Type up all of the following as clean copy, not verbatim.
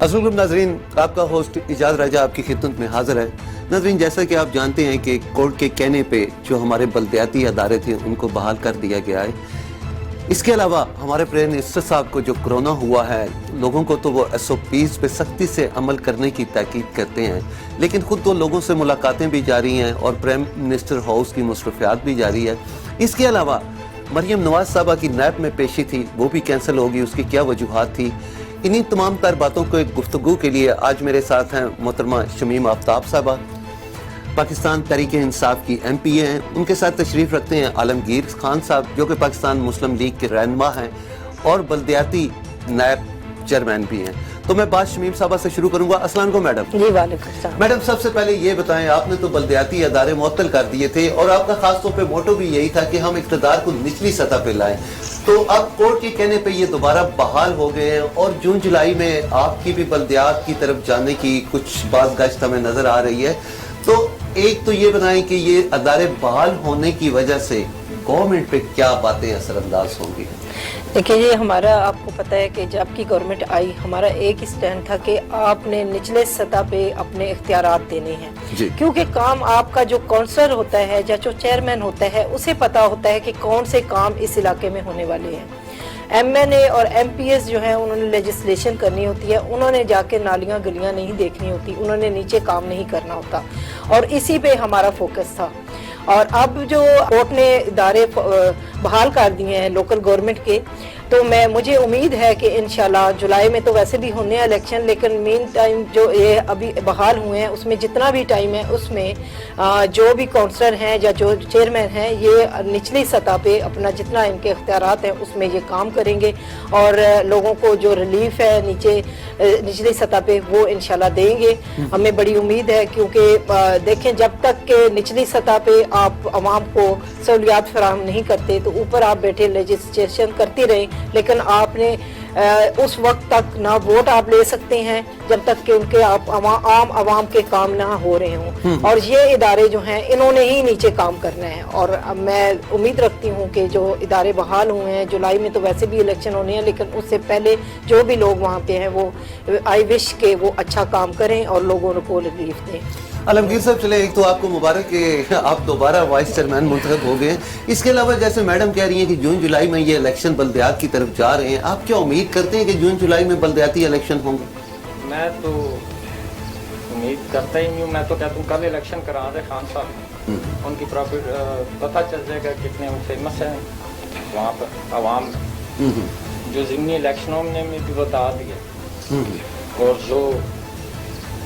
अस्सलाम नाज़रीन, आपका होस्ट इजाज़ राजा आपकी खिदमत में हाजिर है। नाज़रीन, जैसा कि आप जानते हैं कि कोर्ट के कहने पे जो हमारे बल्दियाती अदारे थे उनको बहाल कर दिया गया है। इसके अलावा हमारे प्राइम मिनिस्टर साहब को जो कोरोना हुआ है, लोगों को तो वो SOPs पे सख्ती से अमल करने की ताकीद करते हैं, लेकिन ख़ुद तो लोगों से मुलाकातें भी जारी हैं और प्राइम मिनिस्टर हाउस की मसरूफियात भी जारी है। इसके अलावा मरियम नवाज साहबा की नैब में पेशी थी, वो भी कैंसिल होगी, उसकी क्या वजूहात थी। इन्हीं तमाम तर बातों को एक गुफ्तगू के लिए आज मेरे साथ हैं मोहतरमा शमीम आफ्ताब साहबा, पाकिस्तान तहरीक-ए-इंसाफ की MP हैं। उनके साथ तशरीफ़ रखते हैं आलमगीर खान साहब, जो कि पाकिस्तान मुस्लिम लीग के रहनुमा हैं और बल्दियाती नायब चेयरमैन भी हैं। तो मैं बात शमीम साहबा से शुरू करूंगा। अस्सलाम वालेकुम मैडम। जी वालेकुम सलाम। मैडम, सबसे पहले ये बताएं, आपने तो बल्दियाती अदारे मुअत्तल कर दिए थे और आपका खास तौर पे मोटो भी यही था कि हम इक़्तिदार को निचली सतह पे लाएं, तो अब कोर्ट के कहने पे ये दोबारा बहाल हो गए हैं और जून जुलाई में आपकी भी बल्दियात की तरफ जाने की कुछ बात गश्त हमें नजर आ रही है। तो एक तो ये बताएं कि ये अदारे बहाल होने की वजह से गवर्नमेंट पे क्या बातें असरअंदाज होंगी? देखिए, ये हमारा आपको पता है कि जब की गवर्नमेंट आई, हमारा एक ही स्टैंड था कि आपने निचले सतह पे अपने इख्तियारात देने हैं, क्योंकि काम आपका जो काउंसलर होता है या जो चेयरमैन होता है उसे पता होता है कि कौन से काम इस इलाके में होने वाले हैं। MNA और MPs जो हैं उन्होंने लेजिस्लेशन करनी होती है, उन्होंने जाके नालियाँ गलियाँ नहीं देखनी होती, उन्होंने नीचे काम नहीं करना होता, और इसी पे हमारा फोकस था। और अब जो कोर्ट ने इदारे बहाल कर दिए हैं लोकल गवर्नमेंट के, तो मुझे उम्मीद है कि इंशाल्लाह जुलाई में तो वैसे भी होने हैं इलेक्शन, लेकिन मीन टाइम जो ये अभी बहाल हुए हैं उसमें जितना भी टाइम है उसमें जो भी काउंसलर हैं या जो चेयरमैन हैं, ये निचली सतह पे अपना जितना इनके इख्तियारात हैं उसमें ये काम करेंगे और लोगों को जो रिलीफ है निचली सतह पे वो इंशाल्लाह देंगे। हमें बड़ी उम्मीद है, क्योंकि देखें, जब तक के निचली सतह पे आप आवाम को सहूलियात फराहम नहीं करते तो ऊपर आप बैठे लेजिस्लेशन करते रहें, लेकिन आपने उस वक्त तक ना वोट आप ले सकते हैं जब तक कि उनके आम आवाम के काम ना हो रहे हों। और ये इदारे जो हैं इन्होंने ही नीचे काम करना है, और मैं उम्मीद रखती हूँ कि जो इदारे बहाल हुए हैं, जुलाई में तो वैसे भी इलेक्शन होने हैं, लेकिन उससे पहले जो भी लोग वहाँ पे हैं वो आई विश के वो अच्छा काम करें और लोगों को रिलीफ दें। आलमगीर साहब, चले, एक तो आपको मुबारक कि आप दोबारा वाइस चेयरमैन मुंतखब हो गए। इसके अलावा जैसे मैडम कह रही हैं कि जून जुलाई में ये इलेक्शन बल्दियात की तरफ जा रहे हैं, आप क्या उम्मीद करते हैं कि जून जुलाई में बल्दियाती इलेक्शन होंगे? मैं तो उम्मीद करता ही नहीं हूँ। मैं तो कहता हूँ कल इलेक्शन करा दे खान साहब, उनकी प्रॉफिट पता चल जाएगा कितने वो फेमस हैं वहाँ पर आवाम। जो ज़िमनी इलेक्शनों में भी बता दिया, और जो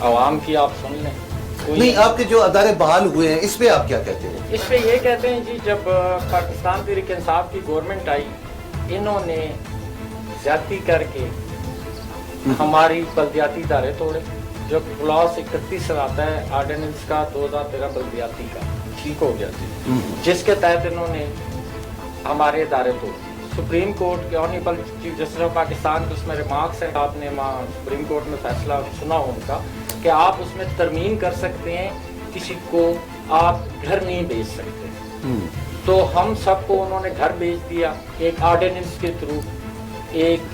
आवाम की आप सुन लें। नहीं, आपके जो अदारे बहाल हुए हैं इस पे आप क्या कहते हैं? इस पे ये कहते हैं जी, जब पाकिस्तान तहरीक इंसाफ की गवर्नमेंट आई, इन्होंने ज्यादती करके हमारी बल्दियाती इदारे तोड़े। जो क्लॉज 31 आता है आर्डिनेंस का 2013 बल्दियाती का, ठीक हो गया जी, जिसके तहत इन्होंने हमारे इदारे तोड़े। सुप्रीम कोर्ट के honourable chief justice of Pakistan के उसमें रिमार्क्स हैं, आपने वहाँ सुप्रीम कोर्ट में फैसला सुना हो उनका, कि आप उसमें तरमीम कर सकते हैं, किसी को आप घर नहीं भेज सकते। तो हम सबको उन्होंने घर भेज दिया, एक ऑर्डिनेंस के थ्रू, एक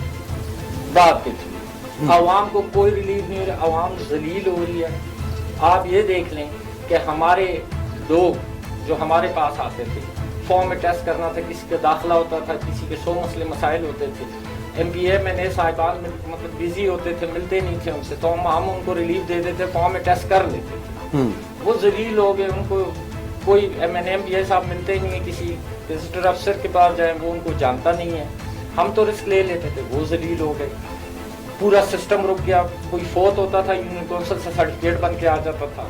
बात के थ्रू। आवाम को कोई रिलीफ नहीं हो रहा, आवाम जलील हो रही है। आप ये देख लें कि हमारे लोग जो हमारे पास आते थे, फॉर्म में टेस्ट करना था, किसी का दाखिला होता था, किसी के 100 मसले मसाइल होते थे, MPA MNA साहिबान में मतलब बिजी होते थे, मिलते नहीं थे उनसे, तो हम उनको रिलीफ दे देते, फॉर्म में टेस्ट कर लेते थे। वो जलील हो गए, उनको कोई MNA MPA साहब मिलते ही नहीं है, किसी विजिटर अफसर के पास जाए वो उनको जानता नहीं है। हम तो रिस्क ले लेते थे, वो जलील हो गए, पूरा सिस्टम रुक गया। कोई फोत होता था, यूनियन काउंसिल से सर्टिफिकेट बन के आ जाता था,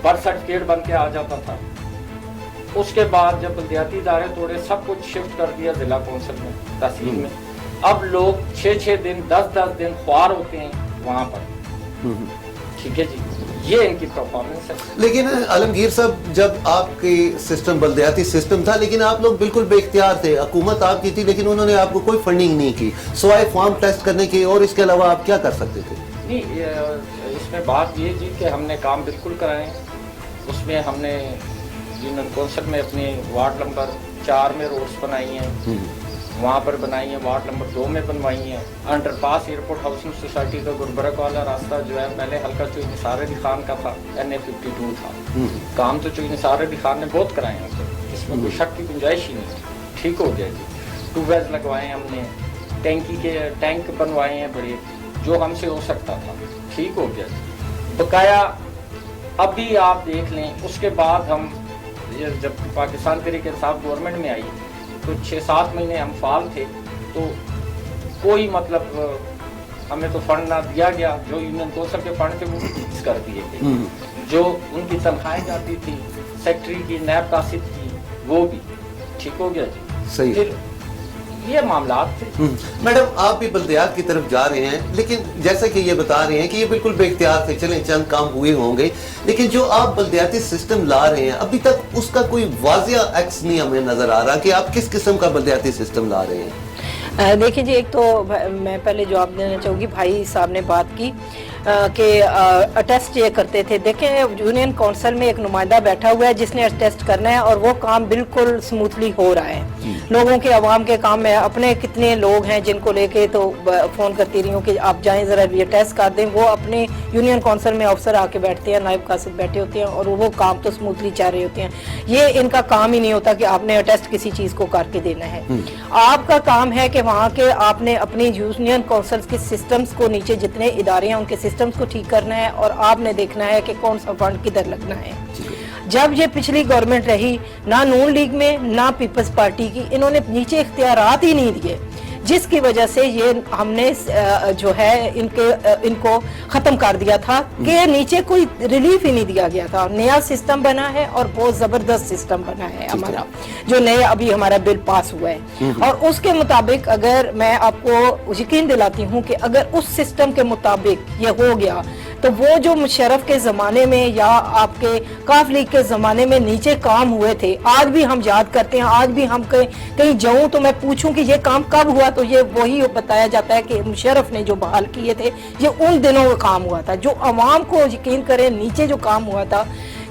बर्थ सर्टिफिकेट बन के आ जाता था। उसके बाद जब बल्दियाती इदारे तोड़े, सब कुछ शिफ्ट कर दिया जिला काउंसिल में, तहसील में। अब लोग 6-6 दिन 10-10 दिन ख्वार होते हैं वहाँ पर। ठीक है जी, ये इनकी परफॉर्मेंस है। लेकिन आलमगीर साहब, जब आपकी सिस्टम बल्दियाती सिस्टम था, लेकिन आप लोग बिल्कुल बेख्तियार थे, हुकूमत आपकी थी, लेकिन उन्होंने आपको कोई फंडिंग नहीं की सिवाय फॉर्म टेस्ट करने की, और इसके अलावा आप क्या कर सकते थे? नहीं, इसमें बात ये जी कि हमने काम बिल्कुल कराए। उसमें हमने यूनियन काउंसिल में अपने वार्ड नंबर 4 में रोड्स बनाई हैं, वहाँ पर बनाई है, वार्ड नंबर 2 में बनवाई हैं। अंडरपास एयरपोर्ट हाउसिंग सोसाइटी का गुरबरक वाला रास्ता जो है पहले हल्का चौधरी निसार अली खान का था, NA52 था। काम तो चौधरी निसार अली खान ने बहुत कराए हैं, इसमें कोई शक की गुंजाइश ही नहीं, ठीक हो गया जी। ट्यूबवेल लगवाए हमने, टैंकी के टैंक बनवाए हैं बड़े, जो हमसे हो सकता था, ठीक हो गया जी। बकाया अभी आप देख लें, उसके बाद हम जब पाकिस्तान तहरीक इंसाफ गवर्नमेंट में आई तो 6-7 महीने हम फाल थे, तो कोई मतलब हमें तो फंड ना दिया गया, जो यूनियन कौंसिल के फंड थे वो फिक्स कर दिए गए, जो उनकी तनख्वाहें जाती थी सेक्रेटरी की, नैब कासिद की, वो भी ठीक हो गया जी। सही। फिर ये मामला थे। मैडम आप भी बल्दियात की तरफ जा रहे हैं, लेकिन जैसा कि ये बता रहे हैं कि ये बिल्कुल बेख्तियार थे, चलें चंद काम हुए होंगे, लेकिन जो आप बल्दियाती सिस्टम ला रहे हैं अभी तक उसका कोई वाजिया एक्स नहीं हमें नजर आ रहा कि आप किस किस्म का बल्दियाती सिस्टम ला रहे हैं। देखिए जी, एक तो मैं पहले जवाब देना चाहूँगी, भाई साहब ने बात की कि अटेस्ट ये करते थे। देखें, यूनियन काउंसिल में एक नुमाइंदा बैठा हुआ है जिसने अटेस्ट करना है और वो काम बिल्कुल स्मूथली हो रहा है। लोगों के अवाम के काम में अपने कितने लोग हैं जिनको लेके तो फ़ोन करती रही हूँ कि आप जाएं ज़रा ये टेस्ट कर दें, वो अपने यूनियन काउंसिल में अफसर आके बैठते हैं, नायब कासिद बैठे होते हैं और वो काम तो स्मूथली चल रहे होते हैं। ये इनका काम ही नहीं होता कि आपने अटेस्ट किसी चीज़ को करके देना है। आपका काम है कि वहाँ के आपने अपनी यूनियन काउंसिल के सिस्टम्स को, नीचे जितने इदारे हैं उनके सिस्टम्स को ठीक करना है और आपने देखना है कि कौन सा फंड किधर लगना है। जब ये पिछली गवर्नमेंट रही, ना नून लीग में ना पीपल्स पार्टी की, इन्होंने नीचे इख्तियारात ही नहीं दिए, जिसकी वजह से ये हमने जो है इनको ख़त्म कर दिया था कि नीचे कोई रिलीफ ही नहीं दिया गया था। नया सिस्टम बना है और बहुत ज़बरदस्त सिस्टम बना है हमारा, जो नए अभी हमारा बिल पास हुआ है और उसके मुताबिक अगर मैं आपको यकीन दिलाती हूँ कि अगर उस सिस्टम के मुताबिक ये हो गया तो वो जो मुशर्रफ के ज़माने में या आपके काफ लीग के ज़माने में नीचे काम हुए थे, आज भी हम याद करते हैं। आज भी हम कहीं जाऊं तो मैं पूछूं कि ये काम कब हुआ तो ये वही बताया जाता है कि मुशर्रफ ने जो बहाल किए थे ये उन दिनों का काम हुआ था। जो अवाम को यकीन करें नीचे जो काम हुआ था,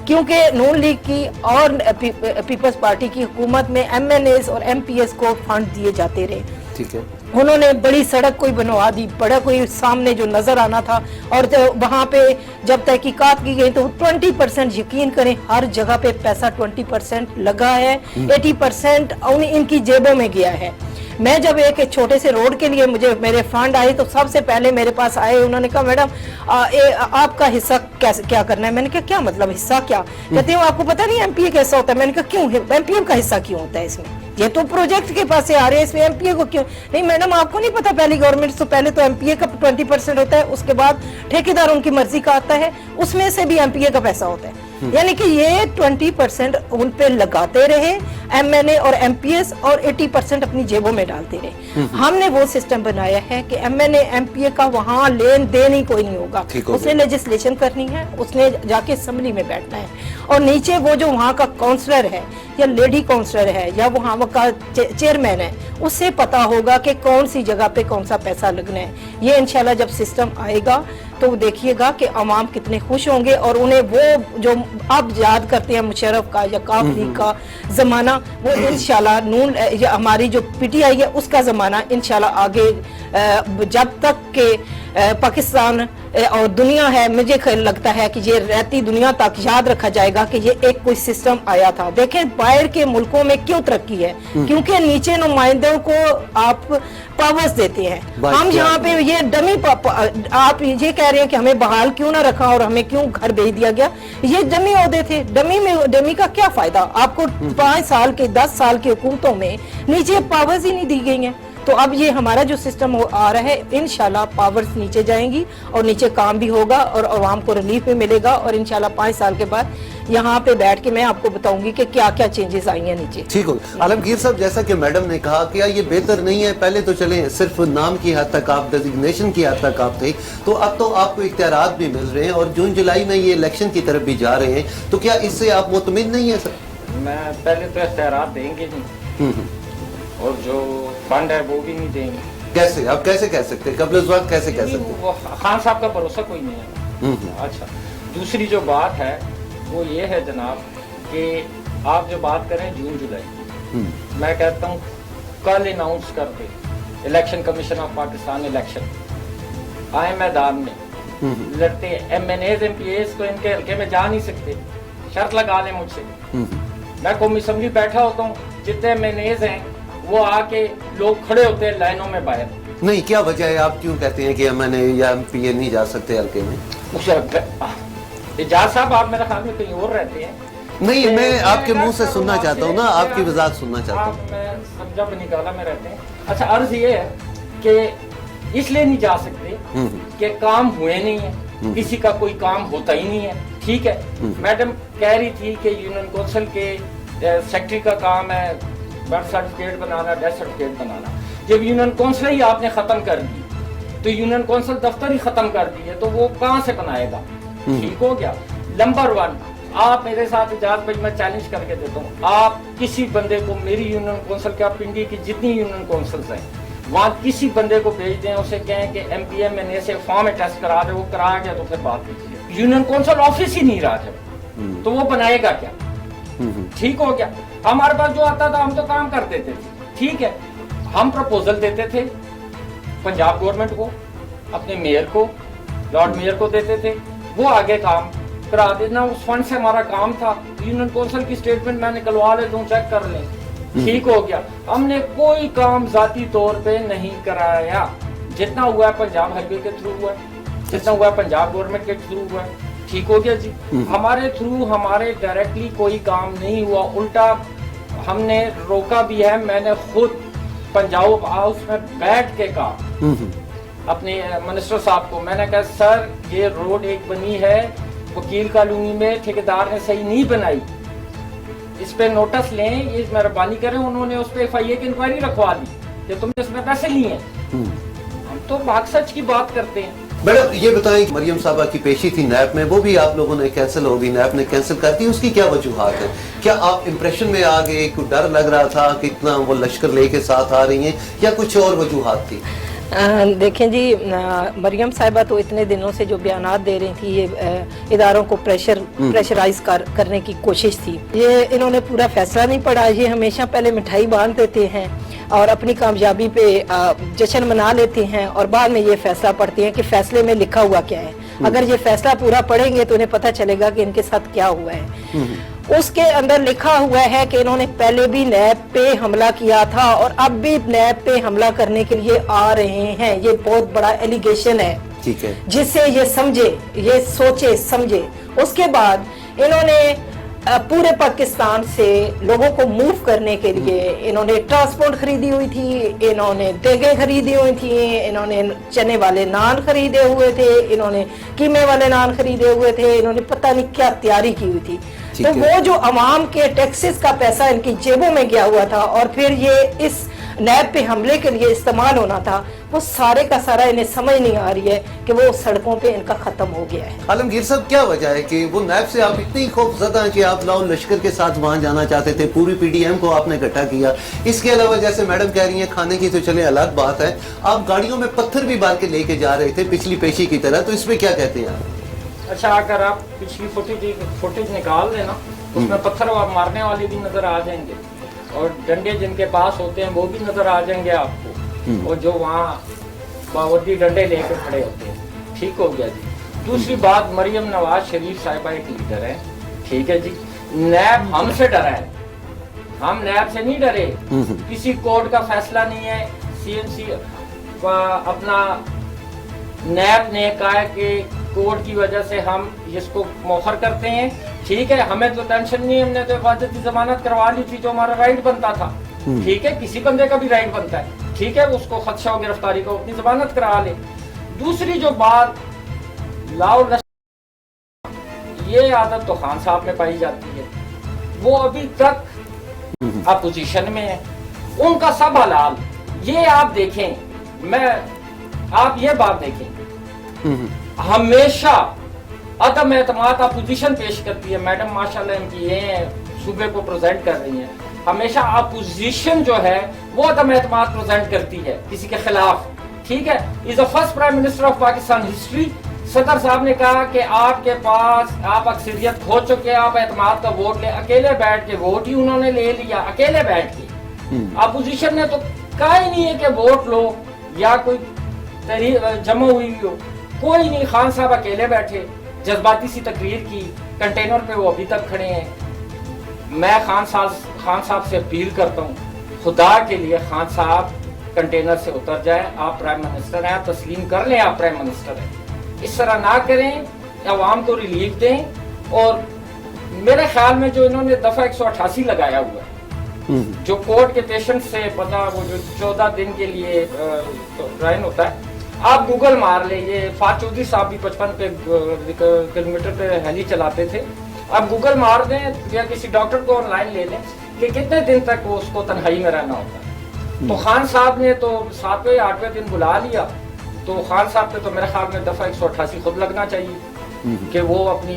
क्योंकि नून लीग की और पीपल्स पार्टी की हुकूमत में MNAs और MPs को फंड दिए जाते रहे, ठीक है, उन्होंने बड़ी सड़क कोई बनवा दी, बड़ा कोई सामने जो नजर आना था, और वहाँ पे जब तहकीकात की गई तो 20% यकीन करें हर जगह पे पैसा 20% लगा है, 80% इनकी जेबों में गया है। मैं जब एक छोटे से रोड के लिए मुझे मेरे फंड आए तो सबसे पहले मेरे पास आए, उन्होंने कहा मैडम आपका हिस्सा कैसे क्या करना है। मैंने कहा क्या मतलब हिस्सा क्या? कहते हैं आपको पता नहीं MPA कैसा होता है। मैंने कहा क्यों, MPM का हिस्सा क्यों होता है इसमें, ये तो प्रोजेक्ट के पास से आ रहे हैं, इसमें MPA को क्यों? नहीं मैडम आपको नहीं पता, पहली गवर्नमेंट तो पहले तो MPA का 20% होता है, उसके बाद ठेकेदार उनकी मर्जी का आता है, उसमें से भी MPA का पैसा होता है। यानी कि ये 20% उन पे लगाते रहे MNA और MPS और 80% अपनी जेबों में डालते रहे। हमने वो सिस्टम बनाया है कि MNA MPA का वहाँ लेन देन ही कोई नहीं होगा। उसने लेजिस्लेशन करनी है, उसने जाके असेंबली में बैठना है और नीचे वो जो वहाँ का काउंसलर है या लेडी काउंसलर है या वहाँ का चेयरमैन है, उससे पता होगा कि कौन सी जगह पे कौन सा पैसा लगना है। ये इंशाल्लाह जब सिस्टम आएगा तो देखिएगा कि अवाम कितने खुश होंगे और उन्हें वो जो आप याद करते हैं मुशर्रफ का या काफ लीग का जमाना, वो इंशाल्लाह नून हमारी जो PTI है उसका जमाना इंशाल्लाह आगे जब तक के पाकिस्तान और दुनिया है, मुझे लगता है कि ये रहती दुनिया तक याद रखा जाएगा कि ये एक कोई सिस्टम आया था। देखें बाहर के मुल्कों में क्यों तरक्की है, क्योंकि नीचे नुमाइंदों को आप पावर्स देते हैं। हम यहाँ पे ये डमी आप ये कह रहे हैं कि हमें बहाल क्यों ना रखा और हमें क्यों घर भेज दिया गया, ये डमी ओहदे थे। डमी का क्या फायदा आपको? 5 साल के 10 साल की हुकूमतों में नीचे पावर्स ही नहीं दी गई हैं। तो अब ये हमारा जो सिस्टम आ रहा है इंशाल्लाह पावर्स नीचे जाएंगी और नीचे काम भी होगा और आवाम को रिलीफ भी मिलेगा और इंशाल्लाह 5 साल के बाद यहाँ पे बैठ के मैं आपको बताऊंगी कि क्या क्या चेंजेस आई हैं नीचे। ठीक हो आलमगीर साहब, जैसा कि मैडम ने कहा कि ये बेहतर नहीं है, पहले तो चले सिर्फ नाम की हद तक आप, डेजिग्नेशन की हद तक आप थे, तो अब तो आपको इख्तियारात भी मिल रहे हैं और जून जुलाई में ये इलेक्शन की तरफ भी जा रहे हैं, तो क्या इससे आप मुतमिन नहीं है सर? मैं पहले तो इख्तियारात देंगे नहीं और जो फंड है वो भी नहीं देंगे। कैसे आप कैसे कह सकते हैं, कबल वक्त कैसे कह सकते हैं? खान साहब का भरोसा कोई नहीं है। अच्छा, दूसरी जो बात है वो ये है जनाब कि आप जो बात करें जून जुलाई, मैं कहता हूँ कल अनाउंस कर दे, election commission of Pakistan election आए मैदान में लड़ते, MNAs MPAs तो इनके हल्के में जा नहीं सकते, शर्त लगा लें मुझसे, मैं कौमी असम्बली बैठा होता हूँ, जितने MNAs हैं वो आके लोग खड़े होते हैं लाइनों में बाहर। नहीं, क्या वजह है, आप क्यों कहते हैं कि MNA या MPA नहीं जा सकते हल्के में? एजाज साहब आप मेरा ख्याल में कहीं और रहते हैं। नहीं, मैं आपके मुंह से सुनना चाहता हूँ ना, आपकी वजाहत सुनना चाहता हूँ। मैं समझा निकाला में रहते हैं। अच्छा, अर्ज ये है कि इसलिए नहीं जा सकते कि काम हुए नहीं है, किसी का कोई काम होता ही नहीं है, ठीक है। मैडम कह रही थी कि यूनियन कौंसिल के सेक्रेटरी का काम है बर्थ सर्टिफिकेट बनाना, डेथ सर्टिफिकेट बनाना। जब यूनियन कौंसिल ही आपने खत्म कर दी तो यूनियन कौंसिल दफ्तर ही खत्म कर दिए तो वो कहाँ से बनाएगा? ठीक हो गया। नंबर 1, आप मेरे साथ इजाज़त भाई, मैं चैलेंज करके देता हूँ, आप किसी बंदे को मेरी यूनियन कौंसिल क्या पिंडी की जितनी यूनियन कौंसिल्स हैं वहाँ किसी बंदे को भेज दें, उसे कहें कि MPA MNA से फॉर्म टेस्ट करा दे, वो करा गया तो फिर बात कीजिए। यूनियन कौंसिल ऑफिस ही नहीं रहा जब, तो वो बनाएगा क्या? ठीक हो गया। हमारे पास जो आता था हम तो काम कर देते थे, ठीक है। हम प्रपोजल देते थे पंजाब गवर्नमेंट को, अपने मेयर को, लॉर्ड मेयर को देते थे, वो आगे काम करा देना, उस फंड से हमारा काम था। यूनियन कौंसिल की स्टेटमेंट मैं निकलवा लेता हूँ, चेक कर लें, ठीक हो गया। हमने कोई काम जाती तौर पे नहीं कराया, जितना हुआ है पंजाब हाईवे के थ्रू हुआ है, जितना हुआ है पंजाब गवर्नमेंट के थ्रू हुआ है, ठीक हो गया जी। हमारे थ्रू हमारे डायरेक्टली कोई काम नहीं हुआ, उल्टा हमने रोका भी है। मैंने खुद पंजाब हाउस में बैठ के कहा अपने मिनिस्टर साहब को, मैंने कहा सर ये रोड एक बनी है वकील कॉलोनी में, ठेकेदार ने सही नहीं बनाई, इस पे नोटिस लें, ये मेहरबानी करें। उन्होंने उस पे FIA की इंक्वायरी रखवा दी कि तुमने इसमें पैसे लिए हैं। हम तो भाग सच की बात करते हैं। मैडम ये बताएं, मरियम साहबा की पेशी थी नैब में, वो भी आप लोगों ने कैंसिल हो गई, नैब ने कैंसिल कर दी, उसकी क्या वजूहात है? क्या आप इंप्रेशन में आ गए, कुछ डर लग रहा था कि इतना वो लश्कर लेके साथ आ रही हैं, या कुछ और वजूहात थी? देखें जी, मरियम साहिबा तो इतने दिनों से जो बयानात दे रही थी, ये इदारों को प्रेशराइज करने की कोशिश थी। ये इन्होंने पूरा फैसला नहीं पढ़ा, ये हमेशा पहले मिठाई बांध देते हैं और अपनी कामयाबी पे जश्न मना लेते हैं और बाद में ये फैसला पढ़ते हैं कि फैसले में लिखा हुआ क्या है। अगर ये फैसला पूरा पढ़ेंगे तो उन्हें पता चलेगा कि इनके साथ क्या हुआ है। उसके अंदर लिखा हुआ है कि इन्होंने पहले भी नैब पे हमला किया था और अब भी नैब पे हमला करने के लिए आ रहे हैं। ये बहुत बड़ा एलिगेशन है, ठीक है, जिससे ये समझे, ये सोचे समझे। उसके बाद इन्होंने पूरे पाकिस्तान से लोगों को मूव करने के लिए इन्होंने ट्रांसपोर्ट खरीदी हुई थी, इन्होंने देगे खरीदी हुई थी, इन्होंने चने वाले नान खरीदे हुए थे, इन्होंने कीमे वाले नान खरीदे हुए थे, इन्होंने पता नहीं क्या तैयारी की हुई थी। तो वो जो अवाम के टैक्सेस का पैसा इनकी जेबों में गया हुआ था और फिर ये इस नैब पे हमले के लिए इस्तेमाल होना था, वो सारे का सारा इन्हें समझ नहीं आ रही है कि वो सड़कों पे इनका खत्म हो गया है। आलमगीर साहब, क्या वजह है कि वो नैब से आप इतनी खौफजदा हैं कि आप लाओ लश्कर के साथ वहां जाना चाहते थे, पूरी PDM को आपने इकट्ठा किया। इसके अलावा जैसे मैडम कह रही हैं खाने की तो चले अलग बात है, आप गाड़ियों में पत्थर भी बार के लेके जा रहे थे पिछली पेशी की तरह, तो इसमें क्या कहते हैं आप? अच्छा, अगर आप पिछली फुटेज निकाल देना, उसमें पत्थर मारने वाले भी नजर आ जाएंगे और डंडे जिनके पास होते हैं वो भी नजर आ जाएंगे आपको, और जो वहाँ बावरदी डंडे लेकर खड़े होते हैं, ठीक हो गया जी। दूसरी बात, मरियम नवाज शरीफ साहिबा एक लीडर है, ठीक है जी। नैब हमसे डरा है, हम नैब से नहीं डरे। किसी कोर्ट का फैसला नहीं है, CNC अपना नैब ने कहा कि कोर्ट की वजह से हम इसको मौखर करते हैं, ठीक है, हमें तो टेंशन नहीं, हमने तो हिफाजती जमानत करवा ली थी जो हमारा राइट बनता था, ठीक है, किसी बंदे का भी राइट बनता है, ठीक है, उसको खदशा हो गिरफ्तारी को अपनी जमानत करा ले। दूसरी जो बात, लाओ ये आदत तो खान साहब में पाई जाती है, वो अभी तक अपोजिशन में है, उनका सब हलाल। ये आप देखें, आप ये बात देखें, हमेशा अदम एतमाद अपोजिशन पेश करती है। मैडम माशाल्लाह MPA हैं, सूबे को प्रेजेंट कर रही हैं, हमेशा अपोजिशन जो है वो अदम एतमाद प्रेजेंट करती है किसी के खिलाफ, ठीक है। Is the first prime minister of Pakistan history. सदर साहब ने कहा कि आपके पास आप अक्सरियत खो चुके हैं, आप एतमाद का वोट ले, अकेले बैठ के वोट ही उन्होंने ले लिया, अकेले बैठ के, अपोजिशन ने तो कहा ही नहीं है कि वोट लो या कोई जमा हुई हो, कोई नहीं। खान साहब अकेले बैठे, जज्बाती सी तकरीर की, कंटेनर पे वो अभी तक खड़े हैं। मैं खान साहब से अपील करता हूँ, खुदा के लिए खान साहब कंटेनर से उतर जाए। आप प्राइम मिनिस्टर हैं, आप तस्लीम कर लें आप प्राइम मिनिस्टर हैं। इस तरह ना करें, अवाम को रिलीफ दें। और मेरे ख्याल में जो इन्होंने दफा 188 लगाया हुआ है, जो कोर्ट के पेशेंट से पता, वो जो 14 दिन के लिए ट्राइन होता है, आप गूगल मार ले। ये फाज चौधरी साहब भी 55 किलोमीटर पे हेली चलाते थे। आप गूगल मार दें या किसी डॉक्टर को ऑनलाइन ले लें कि कितने दिन तक वो उसको तन्हाई में रहना होता है। तो खान साहब ने तो 7वें 8वें दिन बुला लिया, तो खान साहब पे तो मेरे ख्याल में दफा 188 खुद लगना चाहिए कि वो अपनी।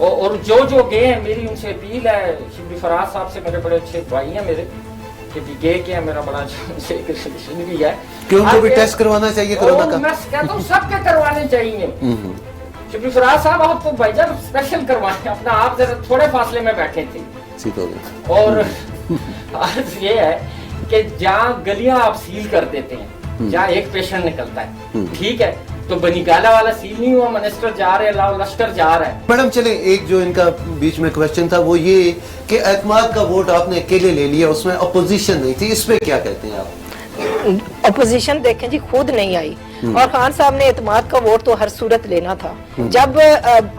और जो गए हैं, मेरी उनसे अपील है, शिबली फराज साहब से, मेरे बड़े अच्छे भाई हैं मेरे, कि भी गए के मेरा बड़ा अच्छा रिलेशन भी है कि उनको भी टेस्ट करवाना चाहिए कोरोना का। मैं कहता हूँ सबके करवाने चाहिए। शिबली फराज साहब आप तो भाईजान स्पेशल करवाएं अपना, आप जरा थोड़े फासले में बैठे थे। और अर्ज ये है कि जहाँ गलियां आप सील कर देते हैं, जहाँ एक पेशेंट निकलता है, ठीक है, तो बनीगाला वाला सील नहीं हुआ, मिनिस्टर जा रहे हैं, लश्कर जा रहा है। मैडम चले, एक जो इनका बीच में क्वेश्चन था वो ये कि एतमाद का वोट आपने अकेले ले लिया, उसमें अपोजिशन नहीं थी, इस पे क्या कहते हैं आप? अपोजिशन देखें जी खुद नहीं आई, और खान साहब ने एतमाद का वोट तो हर सूरत लेना था। जब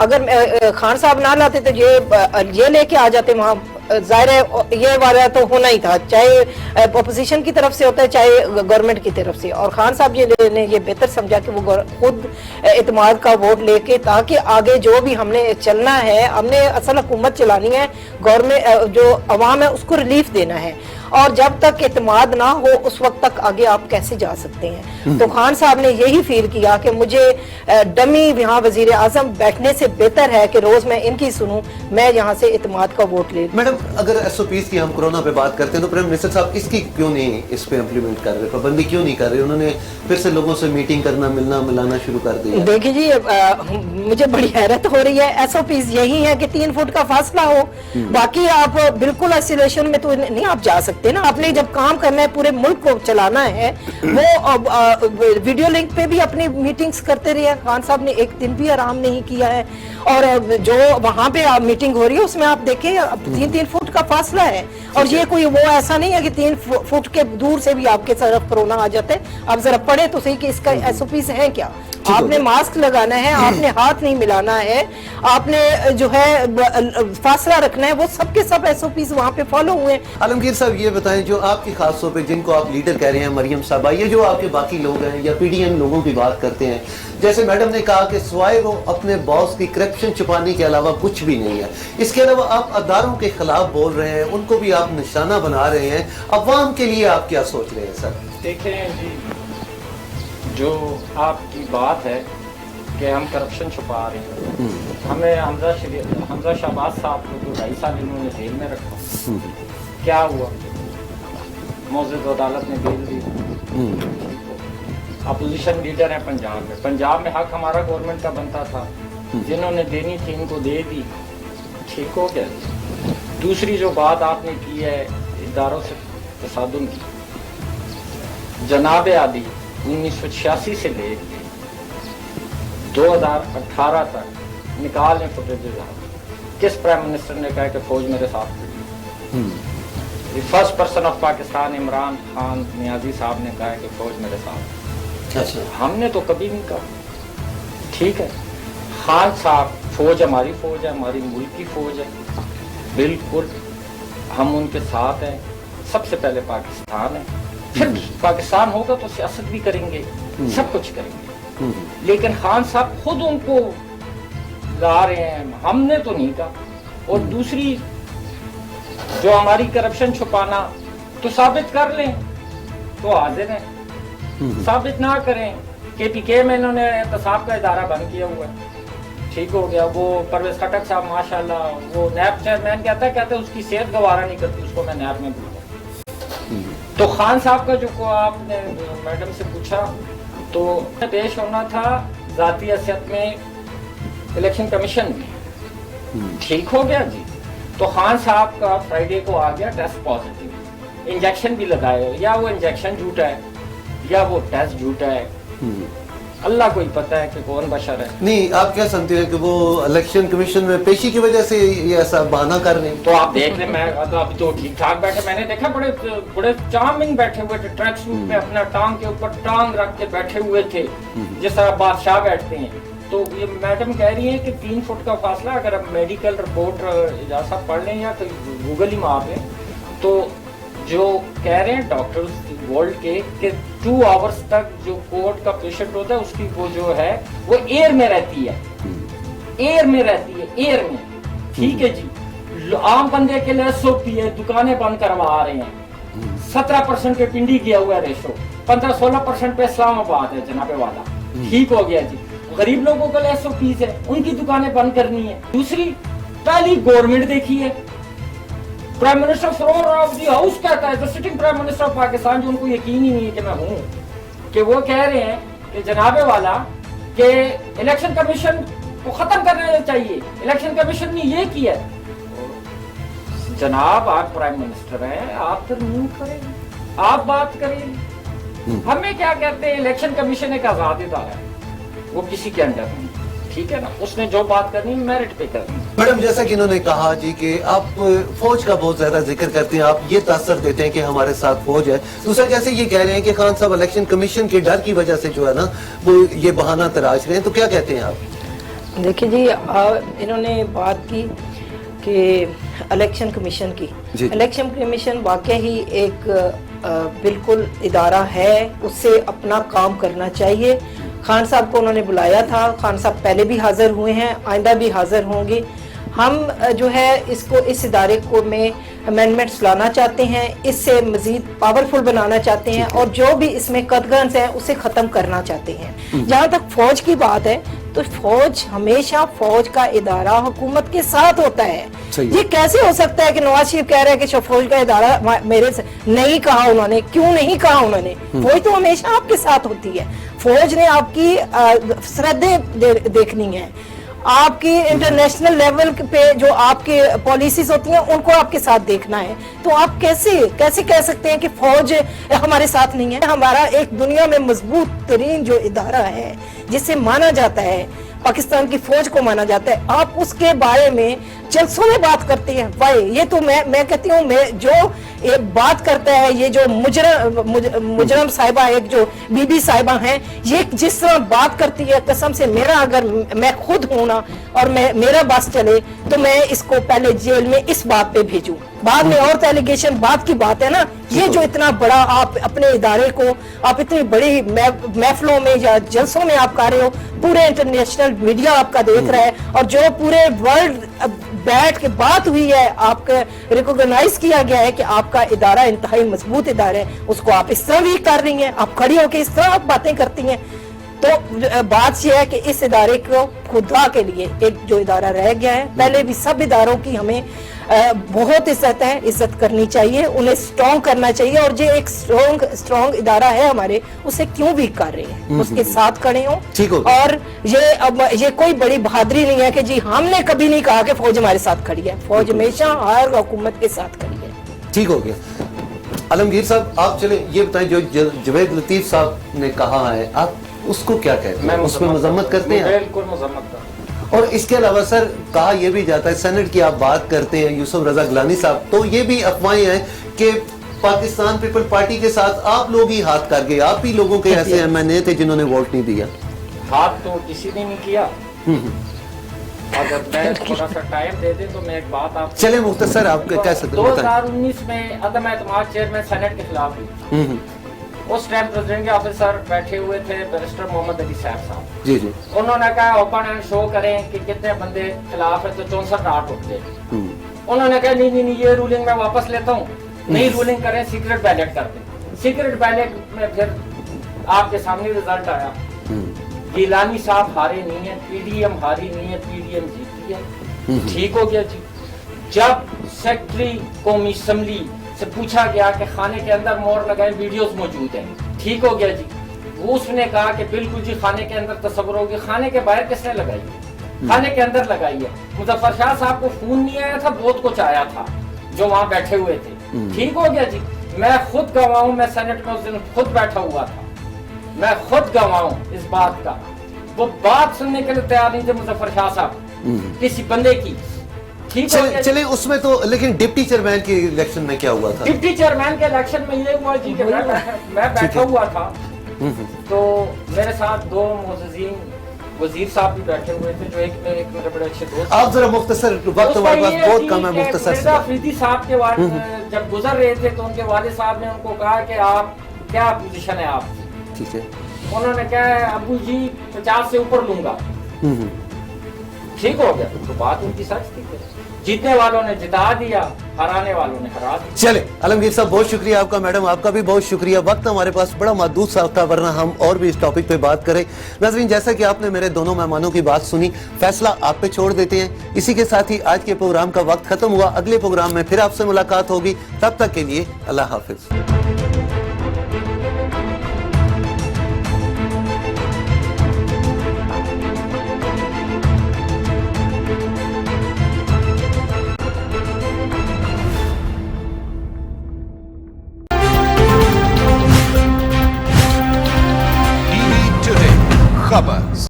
अगर खान साहब ना लाते तो ये लेके आ जाते वहाँ, जाहिर है ये वाला तो होना ही था, चाहे अपोजिशन की तरफ से होता है चाहे गवर्नमेंट की तरफ से। और खान साहब ने ये बेहतर समझा कि वो खुद एतमाद का वोट लेके, ताकि आगे जो भी हमने चलना है, हमने असल हुकूमत चलानी है, गवर्नमेंट जो अवाम है उसको रिलीफ देना है, और जब तक एतमाद ना हो उस वक्त तक आगे आप कैसे जा सकते हैं। तो खान साहब ने यही फील किया कि मुझे डमी यहाँ वजीर आजम बैठने से बेहतर है कि रोज मैं इनकी सुनूं, मैं यहाँ से एतमाद का वोट ले। मैडम अगर SOPs की हम कोरोना पे बात करते हैं तो प्राइम मिनिस्टर साहब इसकी क्यों नहीं इस पे इम्प्लीमेंट कर रहे, पाबंदी क्यों नहीं कर रहे? उन्होंने फिर से लोगों से मीटिंग करना, मिलना मिलाना शुरू कर दिया। देखिए जी, मुझे बड़ी हैरत हो रही है, SOPs यही है कि 3 फुट का फासला हो, बाकी आप बिल्कुल आइसोलेशन में तो नहीं आप जा सकते ना। आपने जब काम करना है, पूरे मुल्क को चलाना है, वो वीडियो लिंक पे भी अपनी मीटिंग्स करते रहे। खान साहब ने एक दिन भी आराम नहीं किया है, और जो वहां पे मीटिंग हो रही है उसमें आप देखें 3-3 फुट का फासला है, और ये कोई वो ऐसा नहीं है कि 3 फुट के दूर से भी आपके तरफ कोरोना आ जाता है। आप जरा पढ़े तो सही कि इसका SOPs है क्या। आपने मास्क लगाना है, आपने हाथ नहीं मिलाना है, आपने जो है फासला रखना है, वो सबके सब SOPs वहाँ पे फॉलो हुए। आलमगीर साहब ये बताएं, जो आपकी खास तौर पे जिनको आप लीडर कह रहे हैं, मरियम साहबा, ये जो आपके बाकी लोग हैं या PDM लोगों की बात करते हैं, जैसे मैडम ने कहा कि सिवाय वो अपने बॉस की करप्शन छुपाने के अलावा कुछ भी नहीं है, इसके अलावा आप अदारों के खिलाफ बोल रहे हैं, उनको भी आप निशाना बना रहे हैं, अवाम के लिए आप क्या सोच रहे हैं सर? देखें जी, जो आपकी बात है कि हम करप्शन छुपा रहे हैं, हमें हमजा शहबाज साहब को 2.5 साल इन्होंने जेल में रखा, क्या हुआ? मौजूद अदालत ने बेल दी। अपोजिशन लीडर है पंजाब में हक हमारा गवर्नमेंट का बनता था, जिन्होंने देनी थी इनको दे दी, ठीक हो गया। दूसरी जो बात आपने की है इदारों से तसादुम की, जनाब आदि 1986 से लेकर 2018 तक निकालें फुटेज, किस प्राइम मिनिस्टर ने कहा कि फौज मेरे साथ खड़ी? First person of Pakistan Imran Khan Niazi sahab ने कहा कि फौज मेरे साथ। अच्छा, हमने तो कभी नहीं कहा, ठीक है। खान साहब, फौज हमारी फौज है, हमारी मुल्क की फौज है, बिल्कुल हम उनके साथ हैं। सबसे पहले पाकिस्तान है, फिर पाकिस्तान होगा तो सियासत भी करेंगे, सब कुछ करेंगे, लेकिन खान साहब खुद उनको ला रहे हैं, हमने तो नहीं कहा। और दूसरी जो हमारी करप्शन छुपाना, तो साबित कर लें तो हाजिर हैं, साबित ना करें। KPK में इन्होंने एहतसाब का इदारा बंद किया हुआ है, ठीक हो गया। वो परवेज खटक साहब माशाल्लाह, वो नैब चेयरमैन कहते उसकी सेहत गवारा नहीं करती, उसको मैं नैब में बुलाऊं। तो खान साहब का जो आपने मैडम से पूछा, तो पेश होना था जाती हैसियत में इलेक्शन कमीशन में, ठीक हो गया जी। तो खान साहब का फ्राइडे को आ गया टेस्ट पॉजिटिव, इंजेक्शन भी लगाए हो, या वो इंजेक्शन झूठा है या वो टेस्ट झूठा है, अल्लाह को ही पता है कि कौन बशर है। नहीं, आप क्या समझते हैं कि वो इलेक्शन कमीशन में पेशी की वजह से ये ऐसा बहाना कर रहे हैं? तो आप देख रहे, मैं अभी तो ठीक ठाक बैठे, मैंने देखा बड़े बड़े चार्मिंग बैठे हुए थे, ट्रैक सूट में अपना टांग के ऊपर टांग रख के बैठे हुए थे, जिस तरह बादशाह बैठते हैं। तो ये मैडम कह रही है कि 3 फुट का फासला, अगर आप मेडिकल रिपोर्ट इजाज़त पढ़ लें या गूगल ही मार लें, तो जो कह रहे हैं डॉक्टर्स वर्ल्ड के कि 2 आवर्स तक जो कोर्ट का पेशेंट होता है उसकी वो जो है वो एयर में रहती है, एयर में रहती है, एयर में। ठीक है जी, आम बंदे के लिए एसओपी है, दुकानें बंद करवा रहे हैं, 17% पे पिंडी गया हुआ है रेशो, 15-16% पे इस्लामाबाद है जनाबे वाला। ठीक हो गया जी, गरीब लोगों के लिए एसओपी है, उनकी दुकानें बंद करनी है। दूसरी, पहली गवर्नमेंट देखी है, prime minister floor of the house कहता है, sitting prime minister of Pakistan, जो उनको यकीन ही नहीं है कि मैं हूं, कि वो कह रहे हैं कि जनाबे वाला कि इलेक्शन कमीशन को खत्म करना चाहिए, इलेक्शन कमीशन ने ये किया। जनाब आप प्राइम मिनिस्टर हैं, आप तो नहीं करेंगे, आप बात करेंगे, हमें क्या कहते हैं, इलेक्शन कमीशन एक आजाद इदारा है, वो किसी के अंडर नहीं, ठीक है ना, उसने जो बात करनी मेरिट पे करनी। मैडम, जैसा कि इन्होंने कहा जी कि आप फौज का बहुत ज्यादा जिक्र करते हैं, आप ये तासर देते हैं कि हमारे साथ फौज है। दूसरा, जैसे ये कह रहे हैं कि खान साहब इलेक्शन कमीशन के डर की वजह से जो है ना वो ये बहाना तराश रहे हैं, तो क्या कहते हैं आप? देखिए जी, इन्होंने बात की कि इलेक्शन कमीशन की, इलेक्शन कमीशन वाकई ही एक बिल्कुल इदारा है, उससे अपना काम करना चाहिए। खान साहब को उन्होंने बुलाया था, खान साहब पहले भी हाजिर हुए हैं, आइंदा भी हाजिर होंगे। हम जो है इसको, इस इदारे को में अमेंडमेंट्स लाना चाहते हैं, इससे मजीद पावरफुल बनाना चाहते हैं, और जो भी इसमें कदगंस है उसे ख़त्म करना चाहते हैं। जहाँ तक फौज की बात है, तो फौज हमेशा, फौज का इदारा हुकूमत के साथ होता है। ये कैसे हो सकता है कि नवाज शरीफ कह रहे हैं कि फौज का इदारा मेरे से नहीं कहा उन्होंने, क्यों नहीं कहा उन्होंने? फौज तो हमेशा आपके साथ होती है, फौज ने आपकी सरहदें देखनी है, आपकी इंटरनेशनल लेवल पे जो आपकी पॉलिसीज होती हैं उनको आपके साथ देखना है। तो आप कैसे कह सकते हैं कि फौज हमारे साथ नहीं है? हमारा एक दुनिया में मजबूत तरीन जो इदारा है, जिसे माना जाता है, पाकिस्तान की फौज को माना जाता है, आप उसके बारे में जलसों में बात करते हैं। भाई ये तो मैं कहती हूँ, मैं जो ये बात करता है, ये जो मुजरम साहिबा, एक जो बीबी साहिबा हैं, ये जिस तरह बात करती है, कसम से मेरा, अगर मैं खुद हूं ना और मेरा बस चले तो मैं इसको पहले जेल में इस बात पे भेजूं, बाद में और एलिगेशन बात की बात है ना। ये जो इतना बड़ा आप अपने इदारे को, आप इतनी बड़ी महफिलों में या जलसों में आप कर रहे हो, पूरे इंटरनेशनल मीडिया आपका देख रहा है, और जो पूरे वर्ल्ड बैठ के बात हुई है, आपका रिकॉग्नाइज किया गया है कि आपका इदारा इंतहाई मजबूत इदारा है, उसको आप इस तरह भी कर रही हैं, आप खड़ी होकर इस तरह आप बातें करती हैं। तो बात यह है कि इस इदारे को खुदा के लिए एक जो इदारा रह गया है, पहले भी सब इदारों की हमें बहुत इज्जत है, इज्जत करनी चाहिए, उन्हें स्ट्रॉन्ग करना चाहिए, और जो एक स्ट्रॉन्ग इदारा है हमारे, उसे क्यों भी कर रहे हैं, उसके साथ खड़े हों। और ये कोई बड़ी बहादुरी नहीं है कि जी हमने कभी नहीं कहा कि फौज हमारे साथ खड़ी है, फौज हमेशा हर हुकूमत के साथ खड़ी है। ठीक हो गया। आलमगीर साहब, आप चले ये बताएं, जो जुवैद लतीफ साहब ने कहा है, आप उसको क्या कहते हैं? उसमें मजम्मत करते हैं? बिल्कुल मजम्मत करते हैं। और इसके अलावा सर, कहा यह भी जाता है, सेनेट की आप बात करते हैं, यूसुफ रजा गिलानी साहब, तो ये भी अफवाहें हैं कि पाकिस्तान पीपल पार्टी के साथ आप लोग ही हाथ कर गए, आप ही लोगों के ऐसे एमएनए थे जिन्होंने वोट नहीं दिया। हाथ तो किसी ने नहीं किया। अगर मैं थोड़ा सा टाइम दे दे तो मैं एक बात आप चले मुख्तसर आप कह सकते हैं। 2019 में अदम एतमाद चेयरमैन सेनेट के खिलाफ हुई। उस टाइम प्रेसिडेंट के ऑफिसर बैठे हुए थे बैरिस्टर मोहम्मद अली साहब। जी जी। उन्होंने कहा ओपन एंड शो करें कि कितने बंदे खिलाफ है, तो 64 उठ गए। उन्होंने कहा नहीं ये रूलिंग मैं वापस लेता हूँ, नहीं रूलिंग करें, सीक्रेट बैलेट करते। सीक्रेट बैलेट में फिर आपके सामने रिजल्ट आया, गिलानी साहब हारे नहीं है, पीडीएम हारी नहीं है, पीडीएम जीती है। ठीक हो गया जी। जब सेक्रेटरी कौमी असम्बली से पूछा गया कि खाने के अंदर मोहर लगाए, वीडियोस मौजूद हैं, ठीक हो गया जी। वो उसने कहा कि बिल्कुल जी, खाने के अंदर तस्वुर होगी, खाने के बाहर किसने लगाई है? खाने के अंदर लगाई है। मुजफ्फर शाह साहब को खून नहीं आया था, बहुत कुछ आया था जो वहां बैठे हुए थे। ठीक हो गया जी। میں خود گواہ ہوں, میں سینٹ میں اس دن خود بیٹھا ہوا تھا, میں خود گواہ ہوں اس بات کا. وہ بات سننے کے لیے تیار نہیں تھے مظفر شاہ صاحب کسی بندے کی. چلیں اس میں تو, لیکن ڈپٹی چیئرمین کے الیکشن میں کیا ہوا تھا؟ ڈپٹی چیئرمین کے الیکشن میں یہ ہوا جی کہ میں بیٹھا ہوا تھا, تو میرے ساتھ دو معززین وزیر صاحب بھی بیٹھے ہوئے تھے جو ایک میرے بڑے اچھے دوست. آپ ذرا مختصر, وقت ہمارے پاس بہت کم ہے, مختصر سے. افریدی صاحب کے والد جب گزر رہے تھے تو ان کے والد صاحب نے ان کو کہا کہ آپ کیا پوزیشن ہے آپ کی. ٹھیک ہے. انہوں نے کہا ابو جی 50 سے اوپر لوں گا. ٹھیک ہو گیا, تو بات ان کی سچ تھی. جیتنے والوں نے جتا دیا, ہرانے والوں نے ہرا دیا. چلے عالمگیر صاحب بہت شکریہ آپ کا, میڈم آپ کا بھی بہت شکریہ. وقت ہمارے پاس بڑا محدود سا تھا, ورنہ ہم اور بھی اس ٹاپک پہ بات کریں. ناظرین جیسا کہ آپ نے میرے دونوں مہمانوں کی بات سنی, فیصلہ آپ پہ چھوڑ دیتے ہیں. اسی کے ساتھ ہی آج کے پروگرام کا وقت ختم ہوا. اگلے پروگرام میں پھر آپ سے ملاقات ہوگی, تب تک کے لیے اللہ حافظ.